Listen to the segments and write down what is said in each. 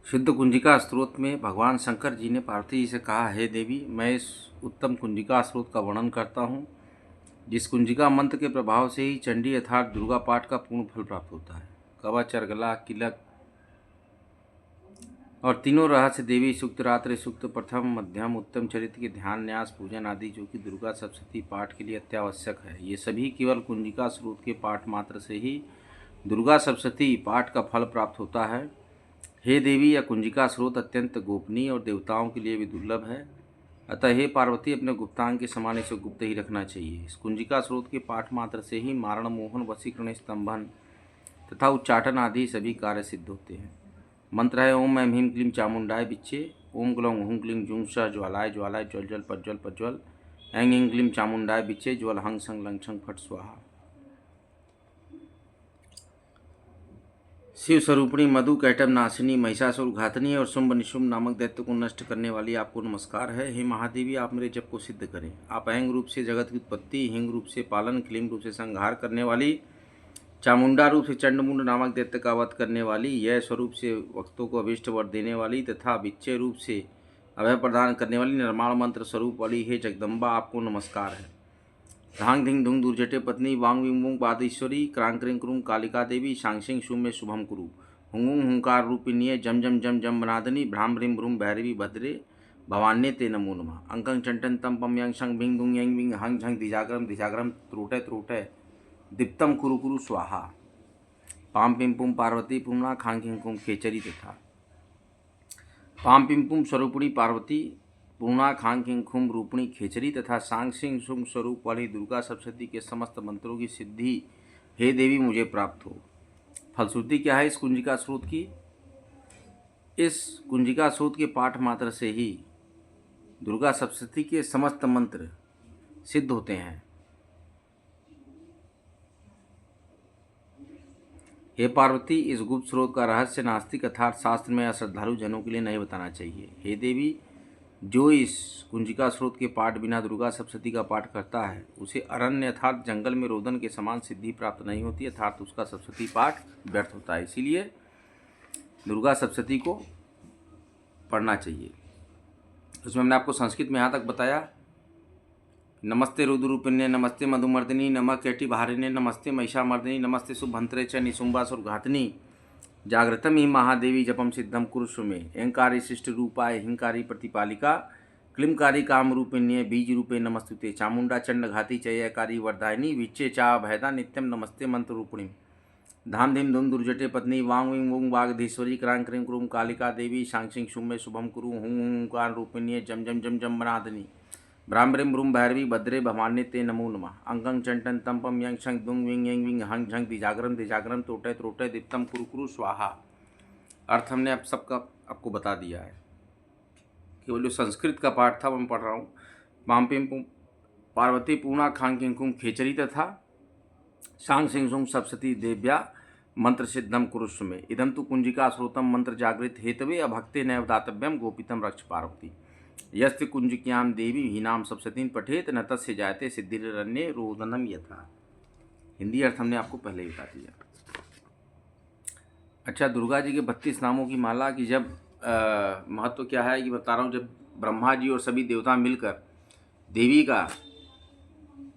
सिद्ध कुंजिका स्त्रोत में भगवान शंकर जी ने पार्वती जी से कहा, हे देवी, मैं इस उत्तम कुंजिका स्त्रोत का वर्णन करता हूँ, जिस कुंजिका मंत्र के प्रभाव से ही चंडी अर्थात दुर्गा पाठ का पूर्ण फल प्राप्त होता है। कवच, अर्गला, किलक और तीनों रहस्य देवी सूक्त, रात्रि सूक्त, प्रथम, मध्यम, उत्तम चरित्र के ध्यान, न्यास, पूजन आदि जो कि दुर्गा सप्तशती पाठ के लिए अत्यावश्यक है, ये सभी केवल कुंजिका स्त्रोत के पाठ मात्र से ही दुर्गा सप्तशती पाठ का फल प्राप्त होता है। हे देवी, यह कुंजिका स्रोत अत्यंत गोपनीय और देवताओं के लिए भी दुर्लभ है। अतः हे पार्वती, अपने गुप्तांग के समान इसे गुप्त ही रखना चाहिए। इस कुंजिका स्रोत के पाठ मात्र से ही मारण, मोहन, वशीकरण, स्तंभन तथा उच्चाटन आदि सभी कार्य सिद्ध होते हैं। मंत्र है ओम ऐं ह्रीं क्लीं चामुंडाय विच्चे, ओम ग्लौं हुं क्लीं जुं सः ज्वालाय ज्वालाय ज्वल ज्वल प्रज्वल प्रज्वल, ऐं ह्रीं क्लीं चामुंडाय विच्चे, ज्वल हंग संग लंग छंग फट स्वाहा। शिव स्वरूपिणी, मधु कैटभ नाशिनी, महिषासुर घातनी और शुंभ निशुंभ नामक दैत्य को नष्ट करने वाली आपको नमस्कार है। हे महादेवी, आप मेरे जप को सिद्ध करें। आप ऐंग रूप से जगत की उत्पत्ति, हिंग रूप से पालन, क्लीम रूप से संहार करने वाली, चामुंडा रूप से चंडमुंड नामक दैत्य का वध करने वाली, यह स्वरूप से भक्तों को अभीष्ट वर देने वाली तथा विच्चय रूप से अभय प्रदान करने वाली, निर्माण मंत्र स्वरूप वाली हे जगदम्बा, आपको नमस्कार है। धांग धिंग धुंग दुर्जटे पत्नी, वांग विंग वुंग पादेश्वरी, क्रांग क्रिंग क्रूंग कालिका देवी, शांग शुभ में शुभम कुरु, हुंगुंग हुंकार रूपिण्ये, जम जम जम जम मनादनी, भ्राम भ्रीम भ्रूम भैरवी भद्रे भवान्ये ते नमो नमः। अंकं चंटन तम पम यंग शंग भिंग दुंग यंग विंग हंग झंग दिजागरम दिजागरम त्रोटे त्रोटे दीप्तम कुरु कुरु स्वाहा। पाम पिम पुम पार्वती पुमना खांग खिंग कुम खेचरी तथा पाम पिम पुम स्वरूपिणी पार्वती पूर्णा खांग किंग खुम रूपणी खेचरी तथा सांग सिंह शुंग स्वरूप वाली दुर्गा सप्तशती के समस्त मंत्रों की सिद्धि हे देवी मुझे प्राप्त हो। फलश्रुति क्या है इस कुंजिका स्रोत की? इस कुंजिका स्रोत के पाठ मात्र से ही दुर्गा सप्तशती के समस्त मंत्र सिद्ध होते हैं। हे पार्वती, इस गुप्त स्रोत का रहस्य नास्तिक अर्थात शास्त्र में अश्रद्धालु जनों के लिए नहीं बताना चाहिए। हे देवी, जो इस कुंजिका स्रोत के पाठ बिना दुर्गा सप्तशती का पाठ करता है, उसे अरण्य अर्थात जंगल में रोदन के समान सिद्धि प्राप्त नहीं होती, अर्थात उसका सप्तशती पाठ व्यर्थ होता है। इसीलिए दुर्गा सप्तशती को पढ़ना चाहिए। उसमें हमने आपको संस्कृत में यहाँ तक बताया, नमस्ते रुद्रूपिण्ये, नमस्ते मधुमर्दिनी, नमः कैटिभारिणे, नमस्ते महिषामर्दिनी, नमस्ते शुभंत्रे च निशुंभासुरघातनी, जागृतम ही महादेवी जपम सिद्धम कुरुष्व में, एंकारी शिष्ट रूपाय हिंकारी प्रतिपालिका, क्लिमकारी काम रूपिण्ये, बीज रूपे नमस्तुते, चामुंडा चंड घाती चयकारी वर्धायनी, विच्चे चा भैदा नित्यम नमस्ते मंत्र रूपिणी, धाम धीम धूम दुर्जटे पत्नी, वांग विंग वुंग वागधीश्वरी, क्रांग क्रीं क्रूम कालिका देवी, शांग शुभ में शुभम कुरु, हुंकार रूपिण्ये, जम जम जम जम मनादनी, भ्राम ब्रूम भैरवी भद्रे भवान्ये ते नमो नमः। अंकं चंटन तंपम यंग शंग दुंग विंग यंग विंग हंग झंग दिजागरम त्रोटे त्रोटे दीप्तम कुरु कुरु स्वाहा। अर्थ हमने अब सबका आपको बता दिया है। केवल जो संस्कृत का पाठ था वो मैं पढ़ रहा हूँ। पाम पिम पार्वती पूर्णा खांग किंकुम खेचरी तथा सांग सिंह सुंग सप्तशती देव्या मंत्र सिद्धम कुरुष्व में, इदम तु कुंजिका स्रोतम मंत्र जागृत हेतवे अभक्ते नैव दातव्यम गोपितम रक्ष पार्वती, यस्ति कुंजिक्यां देवी हीनाम सप्तशतीं पठेत न तस्य जायते सिद्धिरन्ये रोदनम यथा। हिंदी अर्थ हमने आपको पहले ही बता दिया। अच्छा, दुर्गा जी के 32 नामों की माला की जब महत्व क्या है कि बता रहा हूँ। जब ब्रह्मा जी और सभी देवता मिलकर देवी का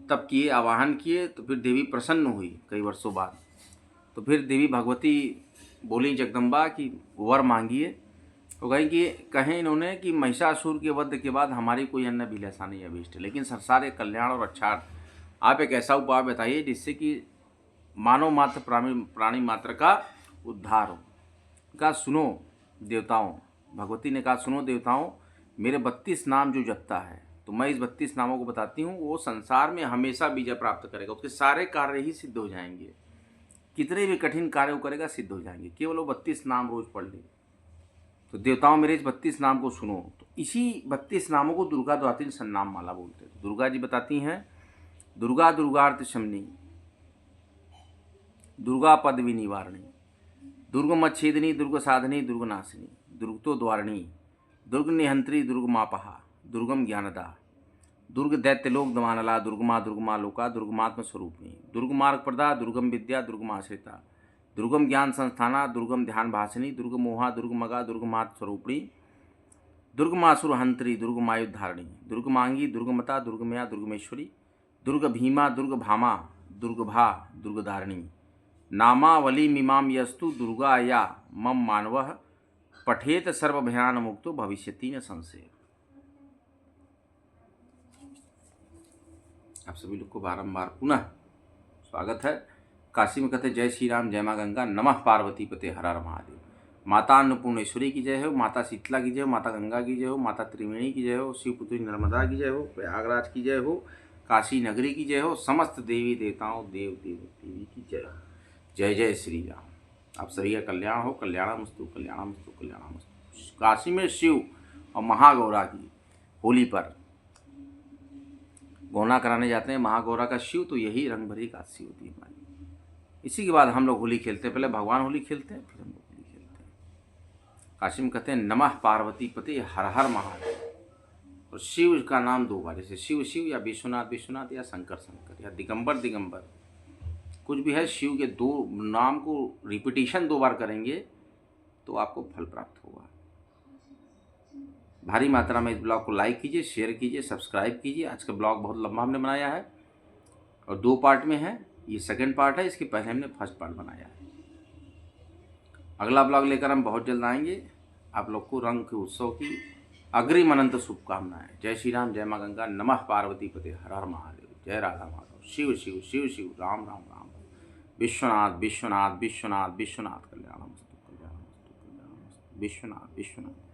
तप किए, आवाहन किए, तो फिर देवी प्रसन्न हुई कई वर्षों बाद। तो फिर देवी भगवती बोली जगदम्बा कि वर मांगिए। तो कहें इन्होंने कि महिषासुर के वध के बाद हमारी कोई अन्य अभिलाषा नहीं अभीष्ट, लेकिन संसार कल्याण और अच्छार्थ, आप एक ऐसा उपाय बताइए जिससे कि मानव मात्र प्राणी मात्र का उद्धार हो। कहा सुनो देवताओं, भगवती ने कहा सुनो देवताओं, मेरे 32 नाम जो जपता है, तो मैं इस 32 नामों को बताती हूँ, वो संसार में हमेशा विजय प्राप्त करेगा। उसके सारे कार्य ही सिद्ध हो जाएंगे, कितने भी कठिन कार्य वो करेगा सिद्ध हो जाएंगे, केवल वो 32 नाम रोज पढ़ ले। तो देवताओं मेरे इस 32 नाम को सुनो। तो इसी 32 नामों को दुर्गा द्वातिन सन्नाम माला बोलते हैं। दुर्गा जी बताती हैं, दुर्गा दुर्गार्थ शमनी, दुर्गा पद विनिवारणी, दुर्गमच्छेदिनी, दुर्ग साधनी, दुर्गनाशिनी, दुर्गतो द्वारिणी, दुर्ग निहंत्री, दुर्गमापहा, दुर्गम ज्ञानदा, दुर्ग दैत्यलोक दमानला, दुर्गमा दुर्गमा लोका, दुर्गमात्म स्वरूपिणी, दुर्गमार्ग प्रदा, दुर्गम विद्या, दुर्गमाश्रिता, दुर्गम ज्ञान संस्थाना, दुर्गम ध्यान भाषिनी, दुर्ग मोहा, दुर्ग मगा, दुर्ग मात स्वरूपिणी, दुर्गमासुर हंत्री, दुर्गमायुधारिणी, दुर्गमांगी, दुर्गमता, दुर्गमया, दुर्गमेश्वरी, दुर्ग भीमा, दुर्ग भामा, दुर्गभा, दुर्गधारिणी, नामावली मीमां यस्तु दुर्गा या मम मानवः पठेत सर्वभयान मुक्तो भविष्यति न संशय। आप सभी लोग को बारंबार पुनः स्वागत है। काशी में कहते जय श्री राम, जय माँ गंगा, नमः पार्वती पते हर हर महादेव। माता अन्नपूर्णेश्वरी की जय हो, माता शीतला की जय हो, माता गंगा की जय हो, माता त्रिवेणी की जय हो, शिवपुत्री नर्मदा की जय हो, प्रयागराज की जय हो, काशी नगरी की जय हो, समस्त देवी देवताओं देव देवी की जय हो। जय जय श्री राम। आप सभी का कल्याण हो, कल्याणमस्तु कल्याणमस्तु कल्याणमस्तु। काशी में शिव और महागौरा की होली पर गौना कराने जाते हैं महागौरा का शिव, तो यही रंग भरी काशी होती है हमारी। इसी के बाद हम लोग होली खेलते हैं। पहले भगवान होली खेलते हैं, फिर हम लोग होली खेलते हैं। काशी में कहते हैं नमः पार्वती पते हर हर महादेव। और शिव का नाम 2 बार, जैसे शिव शिव या विश्वनाथ विश्वनाथ या शंकर शंकर या दिगंबर दिगंबर, कुछ भी है, शिव के 2 नाम को रिपीटिशन 2 बार करेंगे तो आपको फल प्राप्त होगा। भारी मात्रा में इस ब्लॉग को लाइक कीजिए, शेयर कीजिए, सब्सक्राइब कीजिए। आज का ब्लॉग बहुत लंबा हमने बनाया है और 2 पार्ट में है। ये सेकंड पार्ट है, इसके पहले हमने फर्स्ट पार्ट बनाया है। अगला ब्लॉग लेकर हम बहुत जल्द आएंगे। आप लोग को रंग के उत्सव की अग्रिम अनंत शुभकामनाएं। जय श्री राम, जय माँ गंगा, नमः पार्वती पते हर हर महादेव, जय राधा माधव, शिव शिव शिव शिव, राम राम राम, विश्वनाथ विश्वनाथ विश्वनाथ विश्वनाथ, कल्याणमस्तु कल्याणमस्तु कल्याणमस्तु, विश्वनाथ विश्वनाथ।